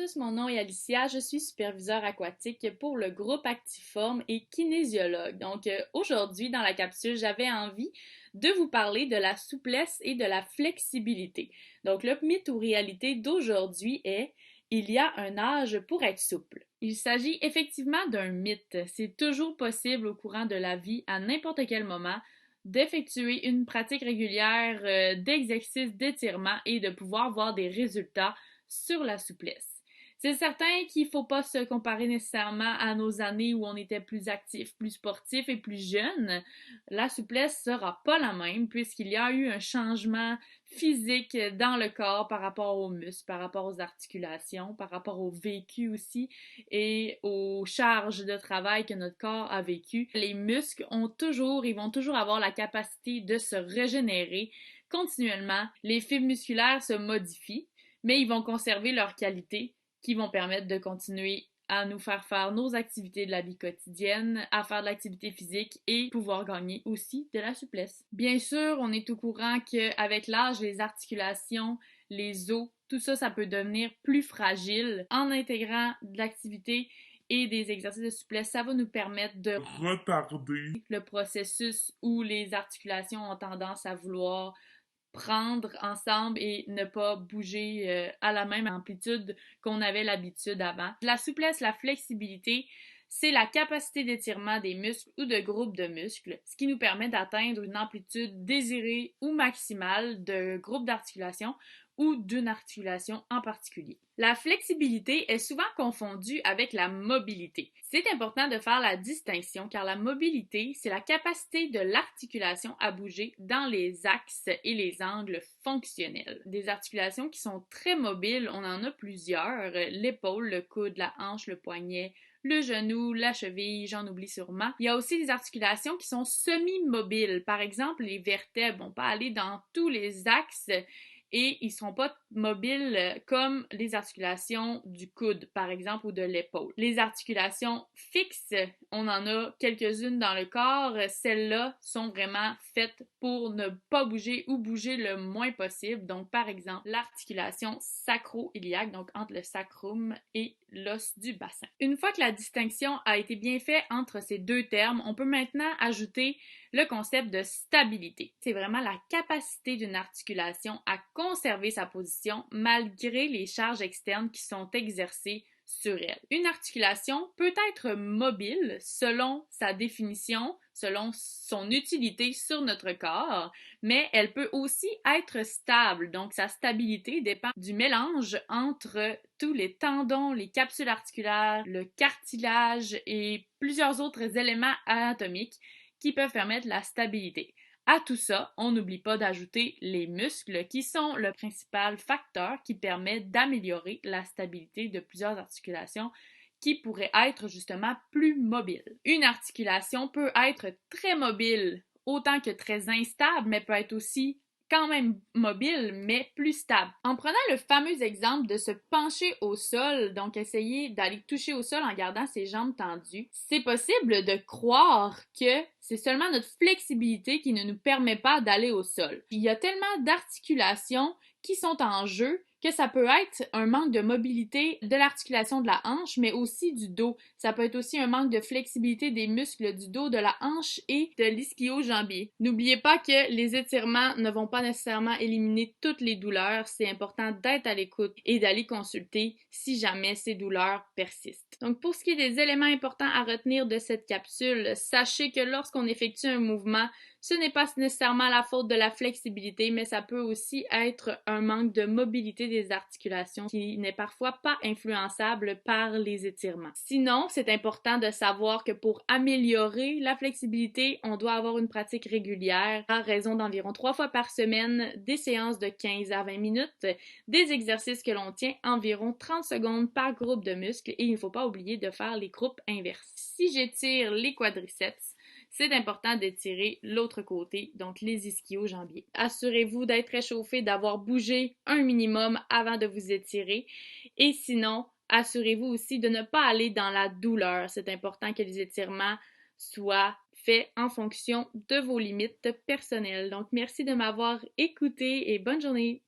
tous, mon nom est Alicia, je suis superviseur aquatique pour le groupe Actiform et kinésiologue. Aujourd'hui, dans la capsule, j'avais envie de vous parler de la souplesse et de la flexibilité. Donc le mythe ou réalité d'aujourd'hui est il y a un âge pour être souple. Il s'agit effectivement d'un mythe. C'est toujours possible au courant de la vie, à n'importe quel moment, d'effectuer une pratique régulière d'exercice d'étirement et de pouvoir voir des résultats sur la souplesse. C'est certain qu'il ne faut pas se comparer nécessairement à nos années où on était plus actif, plus sportif et plus jeune. La souplesse ne sera pas la même puisqu'il y a eu un changement physique dans le corps par rapport aux muscles, par rapport aux articulations, par rapport au vécu aussi et aux charges de travail que notre corps a vécu. Les muscles ils vont toujours avoir la capacité de se régénérer continuellement. Les fibres musculaires se modifient, mais ils vont conserver leurs qualités qui vont permettre de continuer à nous faire nos activités de la vie quotidienne, à faire de l'activité physique et pouvoir gagner aussi de la souplesse. Bien sûr, on est au courant qu'avec l'âge, les articulations, les os, tout ça, ça peut devenir plus fragile. En intégrant de l'activité et des exercices de souplesse, ça va nous permettre de retarder le processus où les articulations ont tendance à vouloir prendre ensemble et ne pas bouger à la même amplitude qu'on avait l'habitude avant. La souplesse, la flexibilité, c'est la capacité d'étirement des muscles ou de groupes de muscles, ce qui nous permet d'atteindre une amplitude désirée ou maximale de groupes d'articulation ou d'une articulation en particulier. La flexibilité est souvent confondue avec la mobilité. C'est important de faire la distinction car la mobilité, c'est la capacité de l'articulation à bouger dans les axes et les angles fonctionnels. Des articulations qui sont très mobiles, on en a plusieurs, l'épaule, le coude, la hanche, le poignet, le genou, la cheville, j'en oublie sûrement. Il y a aussi des articulations qui sont semi-mobiles. Par exemple, les vertèbres vont pas aller dans tous les axes et ils ne seront pas mobiles comme les articulations du coude, par exemple, ou de l'épaule. Les articulations fixes, on en a quelques-unes dans le corps. Celles-là sont vraiment faites pour ne pas bouger ou bouger le moins possible. Donc, par exemple, l'articulation sacro-iliaque, donc entre le sacrum et l'os du bassin. Une fois que la distinction a été bien faite entre ces deux termes, on peut maintenant ajouter le concept de stabilité. C'est vraiment la capacité d'une articulation à conserver sa position malgré les charges externes qui sont exercées sur elle. Une articulation peut être mobile selon sa définition, selon son utilité sur notre corps, mais elle peut aussi être stable. Donc, sa stabilité dépend du mélange entre tous les tendons, les capsules articulaires, le cartilage et plusieurs autres éléments anatomiques qui peuvent permettre la stabilité. À tout ça, on n'oublie pas d'ajouter les muscles qui sont le principal facteur qui permet d'améliorer la stabilité de plusieurs articulations qui pourraient être justement plus mobiles. Une articulation peut être très mobile autant que très instable, mais peut être aussi quand même mobile, mais plus stable. En prenant le fameux exemple de se pencher au sol, donc essayer d'aller toucher au sol en gardant ses jambes tendues, c'est possible de croire que c'est seulement notre flexibilité qui ne nous permet pas d'aller au sol. Il y a tellement d'articulations qui sont en jeu que ça peut être un manque de mobilité de l'articulation de la hanche, mais aussi du dos. Ça peut être aussi un manque de flexibilité des muscles du dos, de la hanche et de l'ischio-jambier. N'oubliez pas que les étirements ne vont pas nécessairement éliminer toutes les douleurs. C'est important d'être à l'écoute et d'aller consulter si jamais ces douleurs persistent. Donc, pour ce qui est des éléments importants à retenir de cette capsule, sachez que lorsqu'on effectue un mouvement, ce n'est pas nécessairement la faute de la flexibilité, mais ça peut aussi être un manque de mobilité des articulations qui n'est parfois pas influençable par les étirements. Sinon, c'est important de savoir que pour améliorer la flexibilité, on doit avoir une pratique régulière à raison d'environ 3 fois par semaine, des séances de 15 à 20 minutes, des exercices que l'on tient environ 30 secondes par groupe de muscles et il ne faut pas oublier de faire les groupes inversés. Si j'étire les quadriceps, c'est important d'étirer l'autre côté, donc les ischio-jambiers. Assurez-vous d'être réchauffé, d'avoir bougé un minimum avant de vous étirer. Et sinon, assurez-vous aussi de ne pas aller dans la douleur. C'est important que les étirements soient faits en fonction de vos limites personnelles. Donc, merci de m'avoir écouté et bonne journée!